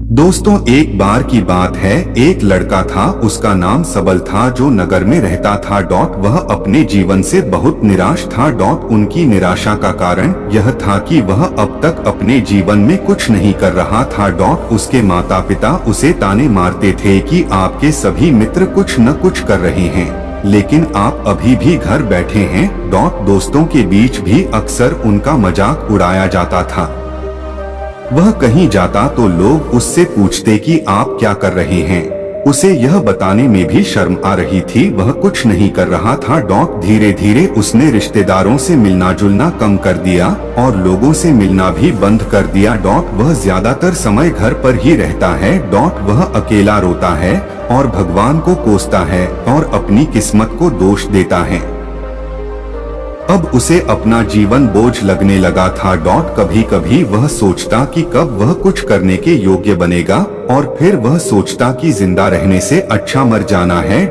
दोस्तों, एक बार की बात है। एक लड़का था, उसका नाम सबल था, जो नगर में रहता था। वह अपने जीवन से बहुत निराश था। उनकी निराशा का कारण यह था कि वह अब तक अपने जीवन में कुछ नहीं कर रहा था। उसके माता पिता उसे ताने मारते थे कि आपके सभी मित्र कुछ न कुछ कर रहे हैं, लेकिन आप अभी भी घर बैठे हैं। दोस्तों के बीच भी अक्सर उनका मजाक उड़ाया जाता था। वह कहीं जाता तो लोग उससे पूछते कि आप क्या कर रहे हैं। उसे यह बताने में भी शर्म आ रही थी, वह कुछ नहीं कर रहा था। धीरे धीरे उसने रिश्तेदारों से मिलना जुलना कम कर दिया और लोगों से मिलना भी बंद कर दिया। वह ज्यादातर समय घर पर ही रहता है। वह अकेला रोता है और भगवान को कोसता है और अपनी किस्मत को दोष देता है। अब उसे अपना जीवन बोझ लगने लगा था। कभी कभी वह सोचता कि कब वह कुछ करने के योग्य बनेगा, और फिर वह सोचता कि जिंदा रहने से अच्छा मर जाना है।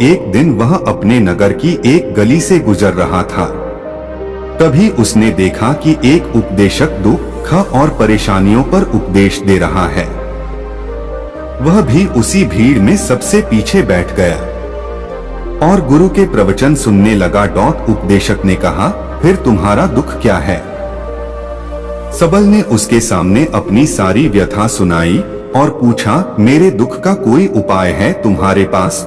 एक दिन वह अपने नगर की एक गली से गुजर रहा था। तभी उसने देखा कि एक उपदेशक दुख और परेशानियों पर उपदेश दे रहा है। वह भी उसी भीड़ में सबसे पीछे बैठ गया और गुरु के प्रवचन सुनने लगा। उपदेशक ने कहा, फिर तुम्हारा दुख क्या है? सबल ने उसके सामने अपनी सारी व्यथा सुनाई और पूछा, मेरे दुख का कोई उपाय है तुम्हारे पास?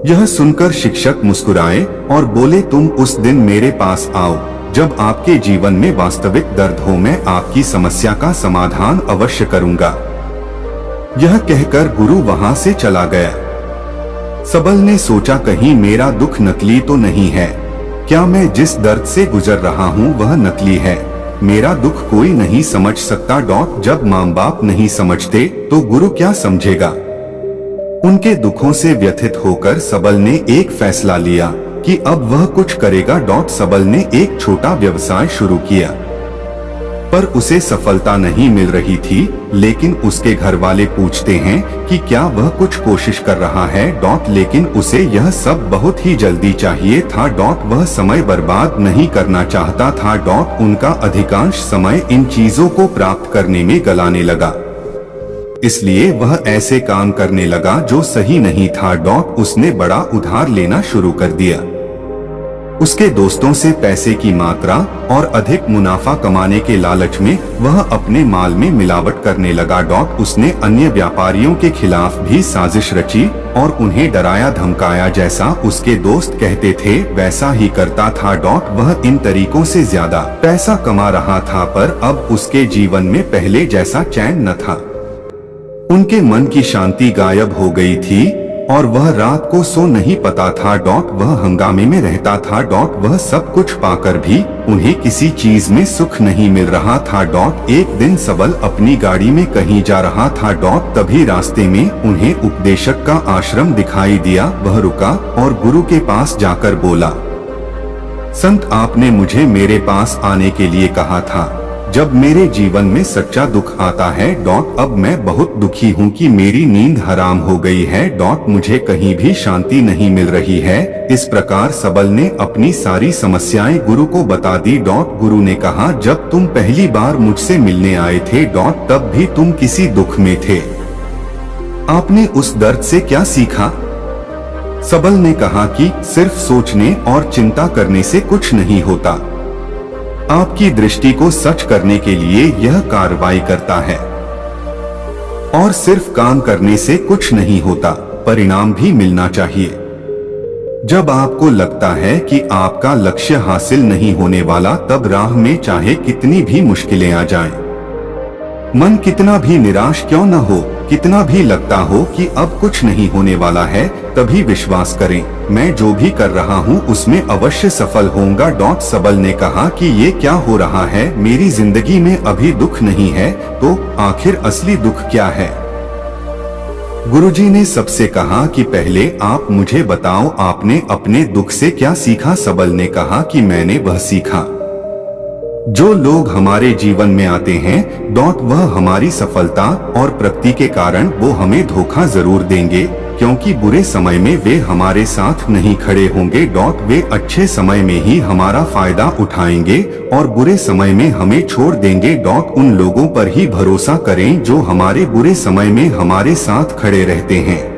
यह सुनकर शिक्षक मुस्कुराए और बोले, तुम उस दिन मेरे पास आओ जब आपके जीवन में वास्तविक दर्द हो। मैं आपकी समस्या का समाधान अवश्य करूंगा। यह कहकर गुरु वहां से चला गया। सबल ने सोचा, कहीं मेरा दुख नकली तो नहीं है? क्या मैं जिस दर्द से गुजर रहा हूँ वह नकली है? मेरा दुख कोई नहीं समझ सकता। जब माँ बाप नहीं समझते तो गुरु क्या समझेगा? उनके दुखों से व्यथित होकर सबल ने एक फैसला लिया कि अब वह कुछ करेगा। सबल ने एक छोटा व्यवसाय शुरू किया, पर उसे सफलता नहीं मिल रही थी। लेकिन उसके घर वाले पूछते हैं कि क्या वह कुछ कोशिश कर रहा है। लेकिन उसे यह सब बहुत ही जल्दी चाहिए था। वह समय बर्बाद नहीं करना चाहता था। उनका अधिकांश समय इन चीजों को प्राप्त करने में गलाने लगा। इसलिए वह ऐसे काम करने लगा जो सही नहीं था। उसने बड़ा उधार लेना शुरू कर दिया। उसके दोस्तों से पैसे की मात्रा और अधिक मुनाफा कमाने के लालच में वह अपने माल में मिलावट करने लगा। उसने अन्य व्यापारियों के खिलाफ भी साजिश रची और उन्हें डराया धमकाया। जैसा उसके दोस्त कहते थे वैसा ही करता था। वह इन तरीकों से ज्यादा पैसा कमा रहा था, पर अब उसके जीवन में पहले जैसा चैन न था। उनके मन की शांति गायब हो गई थी और वह रात को सो नहीं पाता था। वह हंगामे में रहता था। वह सब कुछ पाकर भी उन्हें किसी चीज में सुख नहीं मिल रहा था। एक दिन सबल अपनी गाड़ी में कहीं जा रहा था। तभी रास्ते में उन्हें उपदेशक का आश्रम दिखाई दिया। वह रुका और गुरु के पास जाकर बोला, संत, आपने मुझे मेरे पास आने के लिए कहा था जब मेरे जीवन में सच्चा दुख आता है। अब मैं बहुत दुखी हूँ कि मेरी नींद हराम हो गई है। मुझे कहीं भी शांति नहीं मिल रही है। इस प्रकार सबल ने अपनी सारी समस्याएं गुरु को बता दी। गुरु ने कहा, जब तुम पहली बार मुझसे मिलने आए थे तब भी तुम किसी दुख में थे। आपने उस दर्द से क्या सीखा? सबल ने कहा कि सिर्फ सोचने और चिंता करने से कुछ नहीं होता। आपकी दृष्टि को सच करने के लिए यह कार्रवाई करता है, और सिर्फ काम करने से कुछ नहीं होता, परिणाम भी मिलना चाहिए। जब आपको लगता है कि आपका लक्ष्य हासिल नहीं होने वाला, तब राह में चाहे कितनी भी मुश्किलें आ जाएं, मन कितना भी निराश क्यों न हो, कितना भी लगता हो कि अब कुछ नहीं होने वाला है, तभी विश्वास करें, मैं जो भी कर रहा हूँ उसमें अवश्य सफल होऊंगा। सबल ने कहा कि ये क्या हो रहा है, मेरी जिंदगी में अभी दुख नहीं है, तो आखिर असली दुख क्या है? गुरुजी ने सबसे कहा कि पहले आप मुझे बताओ, आपने अपने दुख से क्या सीखा? सबल ने कहा कि मैंने वह सीखा जो लोग हमारे जीवन में आते हैं, वह हमारी सफलता और प्रगति के कारण वो हमें धोखा जरूर देंगे, क्योंकि बुरे समय में वे हमारे साथ नहीं खड़े होंगे। वे अच्छे समय में ही हमारा फायदा उठाएंगे और बुरे समय में हमें छोड़ देंगे। उन लोगों पर ही भरोसा करें जो हमारे बुरे समय में हमारे साथ खड़े रहते हैं।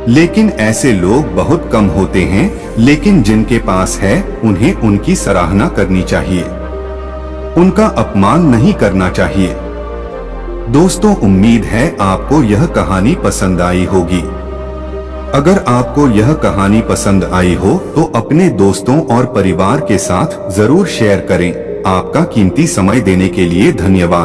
लेकिन ऐसे लोग बहुत कम होते हैं, लेकिन जिनके पास है उन्हें उनकी सराहना करनी चाहिए, उनका अपमान नहीं करना चाहिए। दोस्तों, उम्मीद है आपको यह कहानी पसंद आई होगी। अगर आपको यह कहानी पसंद आई हो तो अपने दोस्तों और परिवार के साथ जरूर शेयर करें। आपका कीमती समय देने के लिए धन्यवाद।